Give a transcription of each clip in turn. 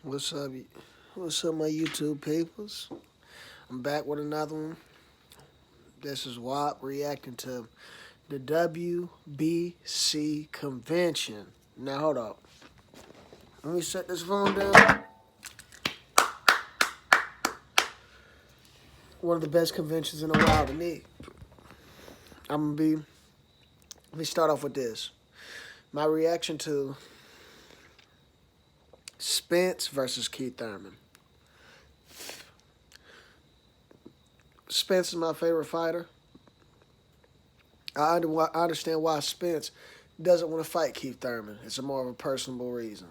What's up? What's up, my YouTube peoples? I'm back with another one. This is WAP reacting to the WBC Convention. Now, hold up. Let me set this phone down. One of the best conventions in a while to me. Let me start off with this. My reaction to Spence versus Keith Thurman. Spence is my favorite fighter. I understand why Spence doesn't want to fight Keith Thurman. It's a more of a personable reason.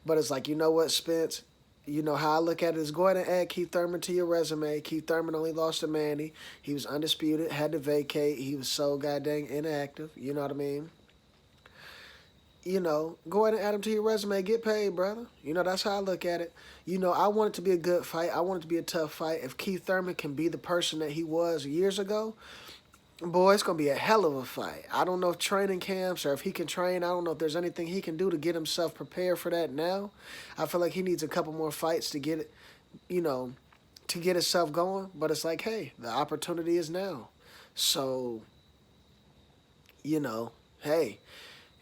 But it's like, you know what, Spence? You know how I look at it is go ahead and add Keith Thurman to your resume. Keith Thurman only lost to Manny. He was undisputed, had to vacate. He was so goddamn inactive. You know what I mean? You know, go ahead and add him to your resume. Get paid, brother. You know, that's how I look at it. You know, I want it to be a good fight. I want it to be a tough fight. If Keith Thurman can be the person that he was years ago, boy, it's going to be a hell of a fight. I don't know if training camps or if he can train. I don't know if there's anything he can do to get himself prepared for that now. I feel like he needs a couple more fights to get it, you know, to get himself going. But it's like, hey, the opportunity is now. So, you know, hey,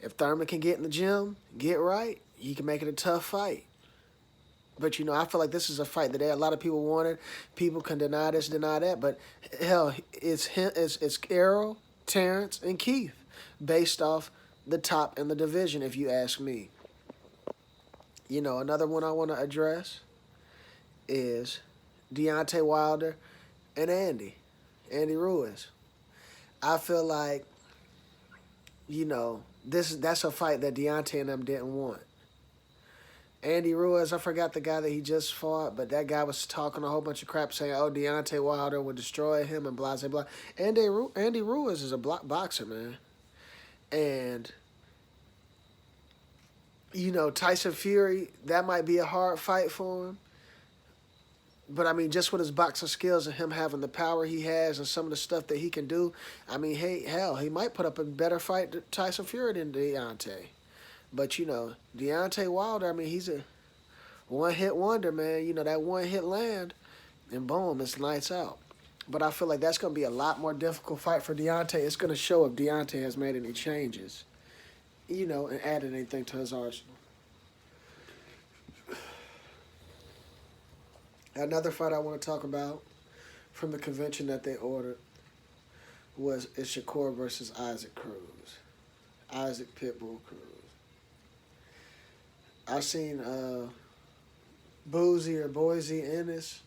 if Thurman can get in the gym, get right, he can make it a tough fight. But, you know, I feel like this is a fight that a lot of people wanted. People can deny this, deny that. But, hell, it's Errol, Terrence, and Keith based off the top in the division, if you ask me. You know, another one I want to address is Deontay Wilder and Andy Ruiz. I feel like, you know, that's a fight that Deontay and them didn't want. Andy Ruiz, I forgot the guy that he just fought, but that guy was talking a whole bunch of crap saying, oh, Deontay Wilder would destroy him and blah, blah, blah. Andy Ruiz is a boxer, man. And, you know, Tyson Fury, that might be a hard fight for him. But, I mean, just with his boxing skills and him having the power he has and some of the stuff that he can do, I mean, hey, hell, he might put up a better fight to Tyson Fury than Deontay. But, you know, Deontay Wilder, I mean, he's a one-hit wonder, man. You know, that one-hit land, and boom, it's lights out. But I feel like that's going to be a lot more difficult fight for Deontay. It's going to show if Deontay has made any changes, you know, and added anything to his arsenal. Another fight I want to talk about from the convention that they ordered is Shakur versus Isaac Cruz. Isaac Pitbull Cruz. I seen Boozy or Boise Ennis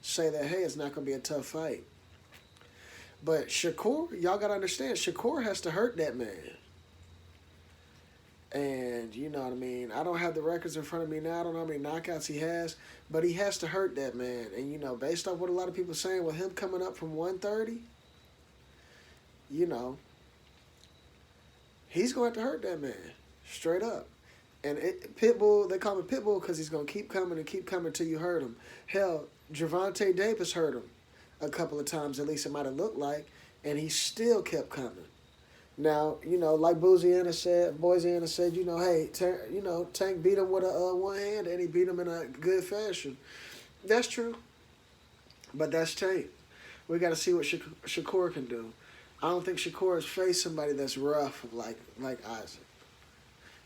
say that, hey, it's not going to be a tough fight. But Shakur, y'all got to understand, Shakur has to hurt that man. And, you know what I mean, I don't have the records in front of me now. I don't know how many knockouts he has. But he has to hurt that man. And, you know, based off what a lot of people are saying, with him coming up from 130, you know, he's going to have to hurt that man. Straight up. And Pitbull, they call him Pitbull because he's going to keep coming until you hurt him. Hell, Gervonta Davis hurt him a couple of times, at least it might have looked like, and he still kept coming. Now, you know, like Boise Ennis said, you know, hey, Tank beat him with a one hand, and he beat him in a good fashion. That's true. But that's Tank. We got to see what Shakur can do. I don't think Shakur has faced somebody that's rough like Isaac.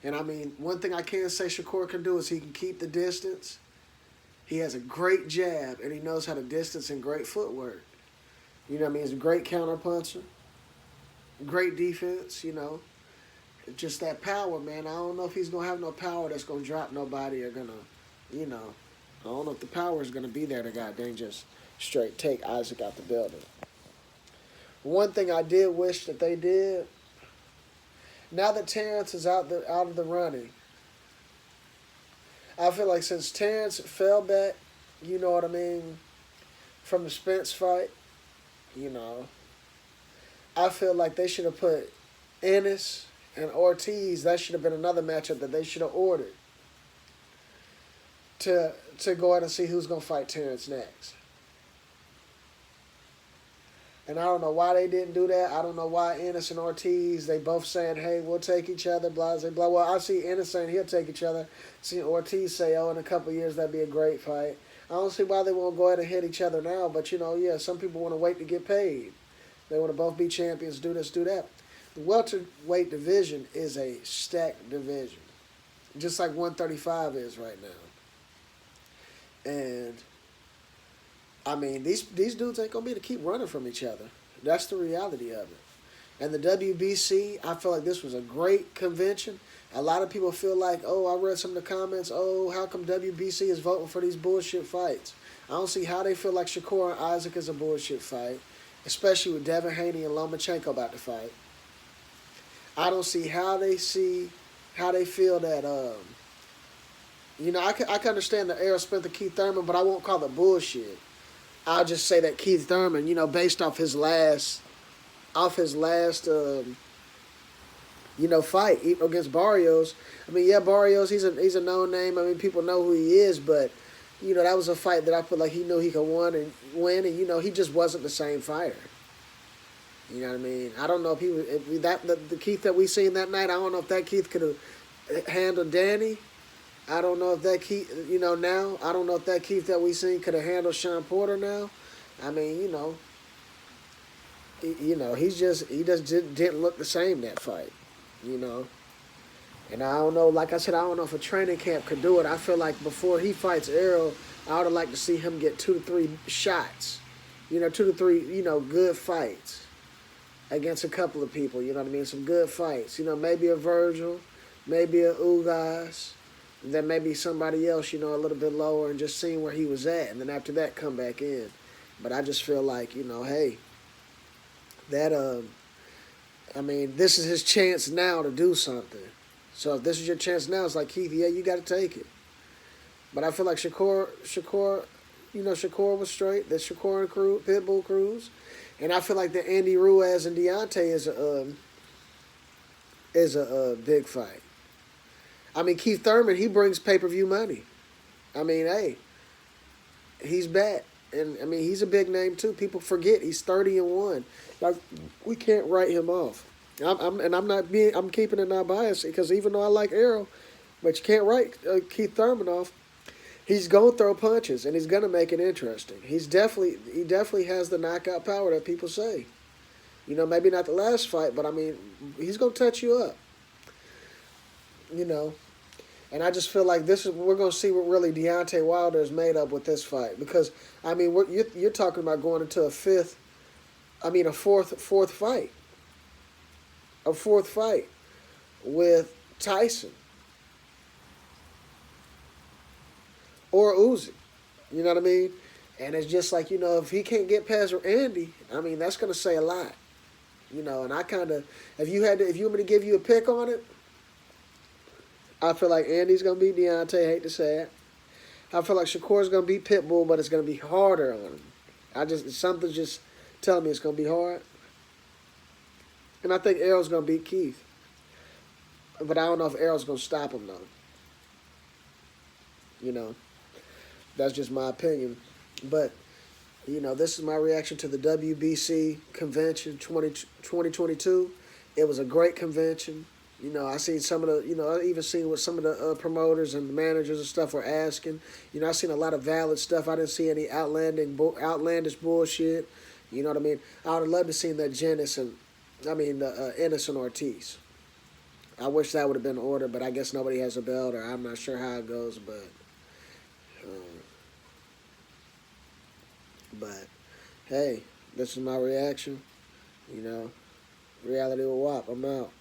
And, I mean, one thing I can say Shakur can do is he can keep the distance. He has a great jab, and he knows how to distance and great footwork. You know what I mean? He's a great counterpuncher. Great defense, you know. It's just that power, man. I don't know if he's going to have no power that's going to drop nobody or going to, you know. I don't know if the power is going to be there to goddamn just straight take Isaac out the building. One thing I did wish that they did, now that Terrence is out of the running, I feel like since Terrence fell back, you know what I mean, from the Spence fight, you know, I feel like they should have put Ennis and Ortiz. That should have been another matchup that they should have ordered to go out and see who's going to fight Terrence next. And I don't know why they didn't do that. I don't know why Ennis and Ortiz, they both saying, hey, we'll take each other, blah, blah, blah. Well, I see Ennis saying he'll take each other. I see Ortiz say, oh, in a couple of years, that'd be a great fight. I don't see why they won't go ahead and hit each other now. But, yeah, some people want to wait to get paid. They want to both be champions, do this, do that. The welterweight division is a stacked division, just like 135 is right now. And I mean, these dudes ain't gonna be able to keep running from each other. That's the reality of it. And the WBC, I feel like this was a great convention. A lot of people feel like, oh, I read some of the comments, oh, how come WBC is voting for these bullshit fights? I don't see how they feel like Shakur and Isaac is a bullshit fight, especially with Devin Haney and Lomachenko about to fight. I don't see how they feel that, I can understand the Errol Spence and Keith Thurman, but I won't call it bullshit. I'll just say that Keith Thurman, based off his last, fight against Barrios. I mean, yeah, Barrios, he's a known name. I mean, people know who he is, but that was a fight that I feel like he knew he could win, and he just wasn't the same fighter. You know what I mean? I don't know if the Keith that we seen that night. I don't know if that Keith could have handled Danny. I don't know if that Keith, now. I don't know if that Keith that we seen could have handled Sean Porter now. I mean, he just didn't look the same that fight, And I don't know, like I said, I don't know if a training camp could do it. I feel like before he fights Errol, I would like to see him get 2 to 3 shots, 2 to 3, good fights against a couple of people, you know what I mean? Some good fights, maybe a Virgil, maybe a Ugas. Then maybe somebody else, a little bit lower, and just seeing where he was at, and then after that come back in. But I just feel like, hey, that this is his chance now to do something. So if this is your chance now, it's like, Keith, yeah, you got to take it. But I feel like Shakur was straight. That Shakur and Pitbull Cruz, and I feel like the Andy Ruiz and Deontay is a big fight. I mean, Keith Thurman, he brings pay-per-view money. I mean, hey, he's back. And, I mean, he's a big name, too. People forget he's 30-1. Like, we can't write him off. I'm keeping it not biased because even though I like Errol, but you can't write Keith Thurman off. He's going to throw punches, and he's going to make it interesting. He definitely has the knockout power that people say. Maybe not the last fight, but, I mean, he's going to touch you up. And I just feel like we're going to see what really Deontay Wilder is made of with this fight. Because, I mean, you're talking about going into a fourth fight. A fourth fight with Tyson. Or Uzi. You know what I mean? And it's just like, if he can't get past Andy, I mean, that's going to say a lot. And I kind of, if you want me to give you a pick on it, I feel like Andy's going to beat Deontay. I hate to say it. I feel like Shakur's going to beat Pitbull, but it's going to be harder on him. Something's just telling me it's going to be hard. And I think Errol's going to beat Keith. But I don't know if Errol's going to stop him, though. That's just my opinion. But, this is my reaction to the WBC Convention 2022. It was a great convention. I seen some of the, I even seen what some of the promoters and managers and stuff were asking. I seen a lot of valid stuff. I didn't see any outlandish bullshit. You know what I mean? I would have loved to seen that Ennis and Ortiz. I wish that would have been the order, but I guess nobody has a belt, or I'm not sure how it goes, but hey, this is my reaction. Reality will wop. I'm out.